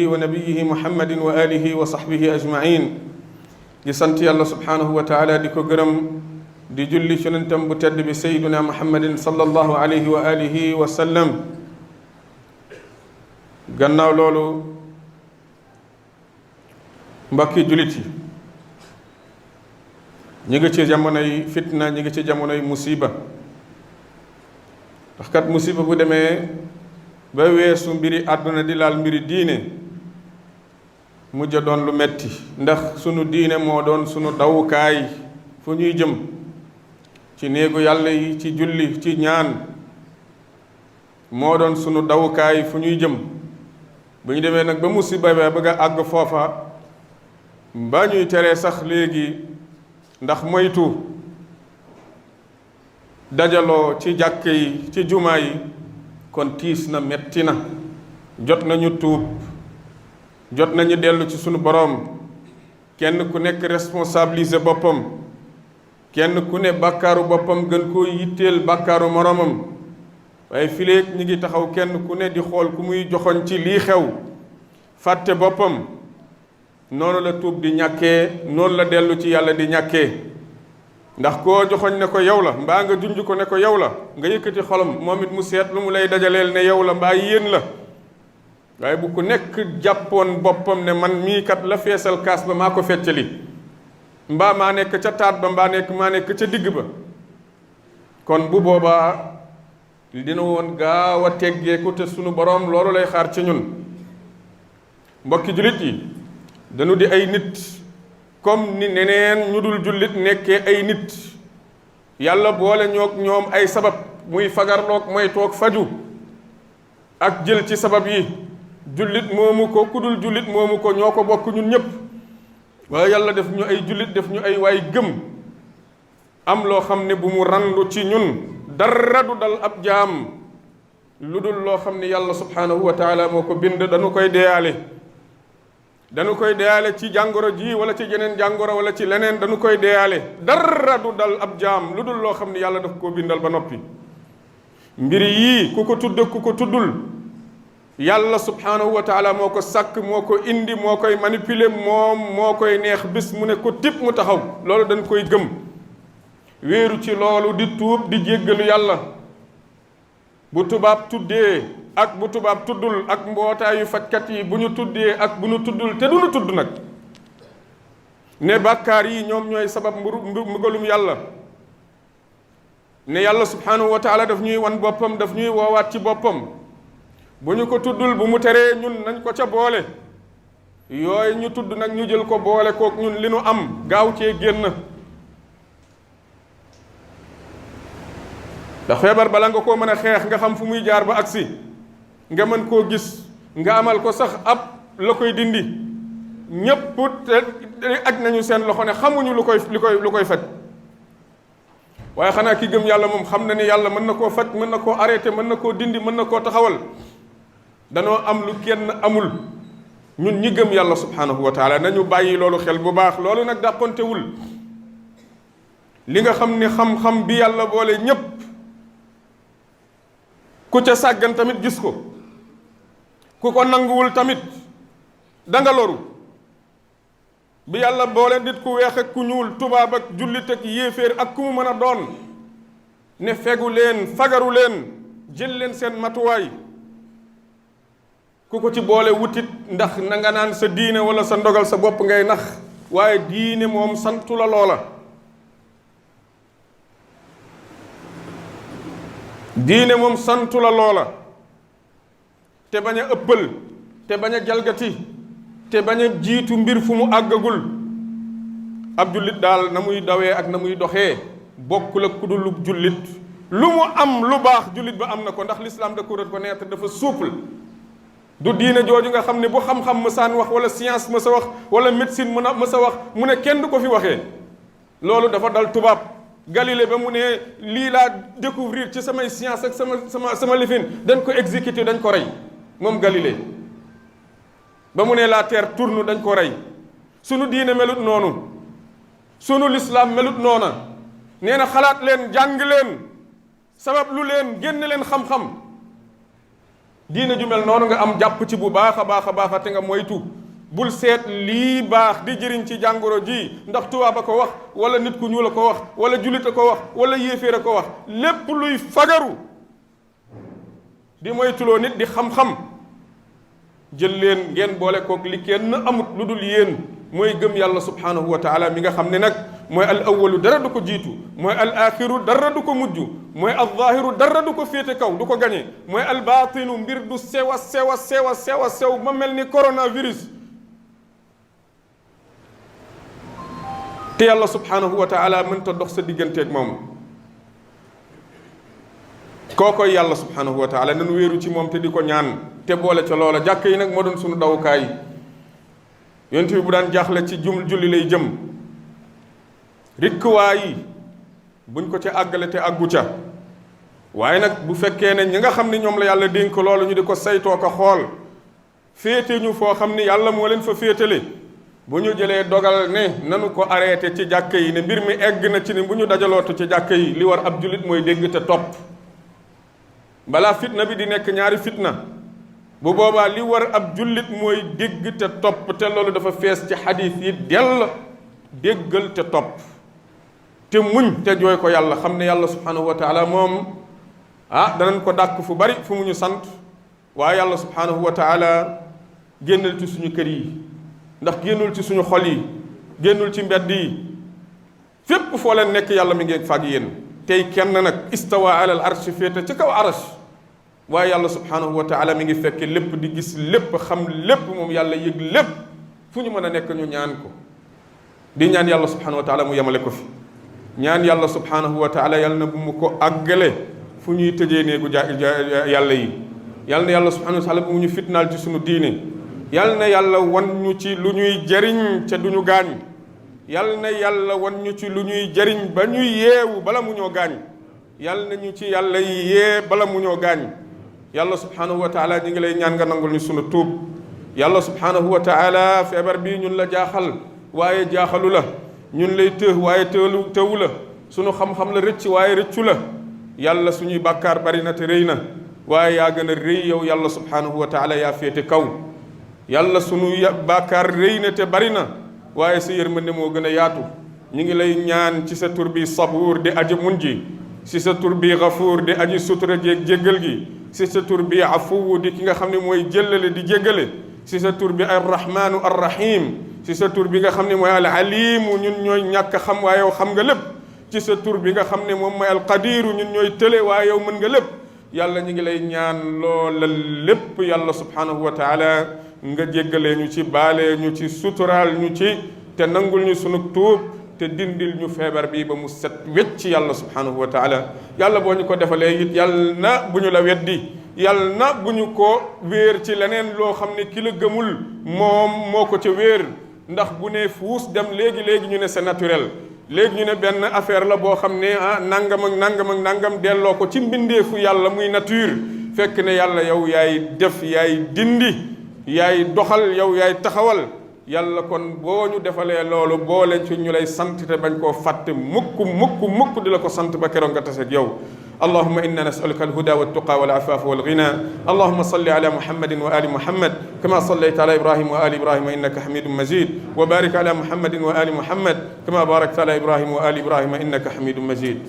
wa nabiyihi muhammadin wa alihi wa sahbihi ajmain di sant yàlla subhanahu wa taala di ko gërëm di julli ci yonentam bu tedd bi sayyiduna muhammadin sallallahu alayhi wa alihi wa sallam. gannaaw loolu mbokki jullit yi ñi ngi ci jamonoy fitna, ñi ngi ci jamonoy musiba, ndax kat musiba bu demee ba weesu mbiri àdduna di laal mbiri diine mujj a doon lu metti, ndax sunu diine moo doon sunu dawukaay fu ñuy jëm ci néegu yàlla yi, ci julli, ci ñaan, moo doon sunu dawukaay fu ñuy jëm. bu ñu demee nag ba musiba ba bëgg a àgg foofa ba ñuy teree sax léegi ndax moytu dajaloo ci jàkk yi, ci jumaa yi, kon tiis na, metti na. jot nañu tuub, jot nañu dellu ci sunu boroom, kenn ku nekk responsabiliser boppam, kenn ku ne bàkkaaru boppam gën koo yitteel bàkkaaru moroomam. waaye fileeg ñi ngi taxaw kenn ku ne di xool ku muy joxoñ ci lii xew, fàtte boppam, noonu la tuub di ñàkkee, noonu la dellu ci yàlla di ñàkkee. ndax koo joxoñ ne ko yow la, mbaa nga junj ko ne ko yow la, nga yëkkati xolam moom it mu seet lu mu lay dajaleel ne yow la mbaa yéen la. waaye bu ku nekk jàppoon boppam ne man mii kat la feesal kaas ba maa ko feccali, mbaa maa nekk ca taat ba, mbaa maa nekk ca digg ba, kon bu boobaa dina woon gaaw a teggeeku te sunu boroom loolu lay xaar ci ñun. mbokki jullit yi dañu di ay nit comme ni neneen ñu dul jullit nekkee ay nit. yàlla boole ñoog ñoom ay sabab, muy fagarloog mooy toog faju ak jël ci sabab yi. jullit moomu ko, ku dul jullit moomu ko, ñoo ko bokk ñun ñépp. waaye yàlla def ñu ay jullit, def ñu ay waay gëm. am loo xam ne bu mu randu ci ñun dara du dal ab jaam lu dul loo xam ne yàlla subhanahu wa taala moo ko bind. dañu koy deyaale ci jàngoro ji wala ci jeneen jàngoro wala ci leneen, dañu koy deyaale. dara du dal ab jaam lu dul loo xam ne yàlla daf koo bindal ba noppi. mbir yii ku ko tudd ku ko tuddul, yàlla subhanahu wa taala moo ko sàkk, moo ko indi, moo koy manipuler, moom moo koy neex bis mu ne ko tip mu taxaw. loolu dañ koy gëm, wéeru ci loolu, di tuub, di jéggalu yàlla. bu tubaab tuddee ak bu tubaab tuddul, ak mbootaayu fajkat yi bu ñu tuddee ak bu ñu tuddul te du ñu tudd nag, ne bàkkaar yi ñoom ñooy sabab mbugalum yàlla, ne yàlla subhanahu wa taala daf ñuy wan boppam, daf ñuy woowaat ci boppam. bu ñu ko tuddul, bu mu teree ñun nañ ko ca boole. yooyu ñu tudd nag ñu jël ko boole kook ñun li nu am, gaaw cee génn. ndax feebar bala nga koo mën a xeex nga xam fu muy jaar ba agsi, nga mën koo gis, nga amal ko sax ab la koy dindi. ñépp aj nañu seen loxo ne xamuñu lu koy faj. waaye xanaa ki gëm yàlla moom xam na ni yàlla mën na koo faj, mën na koo arrêté, mën na koo dindi, mën na koo taxawal. danoo am lu kenn amul. ñun ñi gëm yàlla subhanahu wa taala nañu bàyyi loolu xel bu baax. loolu nag dàqontewul li nga xam ni xam-xam bi yàlla boole ñépp, ku ca sàggan tamit gis ko, ku ko nanguwul tamit danga loru. bi yàlla boole nit ku weex ak ku ñuul, tubaab ak jullit ak yéeféer ak ku mu mën a doon, ne fegu leen, fagaru leen, jël leen seen matuwaay. ku ko ci boole wutit ndax na nga naan sa diine wala sa ndogal sa bopp ngay nax, waaye diine moom santu la loola. diine moom santu la loola. te bañ a ëppal, te bañ a jalgati, te bañ a jiitu mbir fu mu àggagul. ab jullit daal na muy dawee ak na muy doxee bokkul ak ku dul jullit. lu mu am lu baax jullit ba am na ko, ndax l'islam da ko reconnaître, dafa souple. du diine jooju nga xam ne bu xam-xam mësaan wax wala science mësa wax wala médecine mësa wax mu ne kenn du ko fi waxee. loolu dafa dal tubaab. Galilée ba mu ne lii laa découvrir ci samay science ak sama lifin, dañ ko exécuter, dañ ko rey moom Galilée. ba mu ne la terre tourne, dañ ko rey. sunu diine melut noonu, sunu l'islam melut noona. nee na xalaat leen, jàng leen, sabab lu leen, génn leen xam-xam. diina ju mel noonu nga am jàpp ci bu baax a baax a baax te nga moytu bul seet lii baax di jëriñ ci jàngoro ji ndax tubaab a ko wax wala nit ku ñuul a ko wax wala jullit a ko wax wala yéeféer a ko wax lépp luy fagaru di moytuloo nit di xam-xam jël leen ngeen boole koog li kenn amut lu dul yéen mooy gëm yàlla subhanahu wa taala mi nga xam ne nag mooy al awalu dara du ko jiitu mooy al axiru dara du ko mujj mooy al zahiru dara du ko féete kaw du ko gañe mooy al baatinu mbir du sew a sew a sew a sew a sew ma mel ni coronavirus te yàlla subhanahu wa taala mënta dox sa digganteeg moom kookoy yàlla subhanahu wa taala nanu wéeru ci moom te di ko ñaan te boole ca loola jàkk yi nag moo doon sunu dawukaay yonent bi bu daan jaaxle ci julli lay jëm rikkuwaa yi buñ ko ca àggale te àggu ca waaye nag bu fekkee ne ñi nga xam ne ñoom la yàlla dénk loolu ñu di ko saytoo ko xool féete ñu foo xam ni yàlla moo leen fa féetale bu ñu jëlee dogal ne nanu ko arrêté ci jàkk yi ne mbir mi egg na ci ne bu ñu dajalootu ci jàkk yi li war ab jullit mooy dégg te topp balaa fitna bi di nekk ñaari fitna bu boobaa li war ab jullit mooy dégg te topp te loolu dafa fees ci xadiis yi dell déggal te topp te muñ te jooy ko yàlla xam ne yàlla subhanahu wa taala moom danañ ko dàkk fu bari fu mu ñu sant waaye yàlla subhanahu wa taala génnal ci suñu kër yi ndax génnul ci suñu xol yi génnul ci mbedd yi fépp foo leen nekk yàlla mi ngi fag yéen tey kenn nag istawa alal arsh féete ci kaw arsh waaye yàlla subhanahu wa taala mi ngi fekke lépp di gis lépp xam lépp moom yàlla yëg lépp fu ñu mën a nekk ñu ñaan ko di ñaan yàlla subhanahu wa taala mu yemale ko fi ñaan yàlla subhanahu wa taala yàlla na bu mu ko àggale fu ñuy tëjee néegu yàlla yi yàlla na yàlla subhanahu wa taala bu mu ñu fitnaal ci suñu diine yàlla na yàlla wan ñu ci lu ñuy jariñ ca duñu gaañ yàlla na yàlla wan ñu ci lu ñuy jariñ ba ñuy yeewu bala mu ñoo gaañ yàlla na ñu ci yàlla yee bala mu ñoo gaañ yàlla subhanahu wa taala ñi ngi lay ñaan nga nangul ñu sunu tuub yàlla subhanahu wa taala feebar bii ñun la jaaxal waaye jaaxalu la ñun lay tëx waaye tëwu la sunu xam-xam la rëcc waaye rëccu la yàlla suñuy bàkkaar bari na te rëy na waaye yaa gën a rëy yow yàlla subhanahu wa taala yaa féete kaw yàlla sunu bàkkaar rëy na te bari na waaye sa yërmande moo gën a yaatu ñu ngi lay ñaan ci sa tur bi sabuur di aji mun ji ci sa tur bi gafuur di aji sutura jéeg jéggal gi ci sa tur bi afuwu di ki nga xam ne mooy jëllale di jéggale ci sa tur bi arrahmaanu arrahim ci sa tur bi nga xam ne mooy alalimu ñun ñooy ñàkk xam waaye yow xam nga lépp ci sa tur bi nga xam ne moom mooy alqadiru ñun ñooy tële waaye yow mën nga lépp yàlla ñu ngi lay ñaan loola lépp yàlla subhanahu wa taala nga jéggalee ñu ci baalee ñu ci suturaal ñu ci te nangul ñu sunu tuub te dindil ñu feebar bi ba mu set wecc yàlla subhanahu wa taala yàlla boo ñu ko defalee it yàlla na bu ñu la weddi yàlla na bu ñu ko wéer ci leneen loo xam ne ki la gëmul moom moo ko ca wéer ndax bu ne fuus dem léegi-léegi ñu ne c'est naturel léegi ñu ne benn affaire la boo xam ne nangam ak nangam ak nangam delloo ko ci mbindeefu yàlla muy nature fekk ne yàlla yow yaay def yaay dindi yaay doxal yow yaay taxawal yàlla kon boo ñu defalee loolu boole ci ñu lay sant te bañ koo fàtte mukk di la ko sant ba keroog nga taseeg yow اللهم إنا نسألك الهدى والتقى والعفاف والغنى اللهم صل على محمد وآل محمد كما صليت على إبراهيم وآل إبراهيم إنك حميد مجيد وبارك على محمد وآل محمد كما باركت على إبراهيم وآل إبراهيم إنك حميد مجيد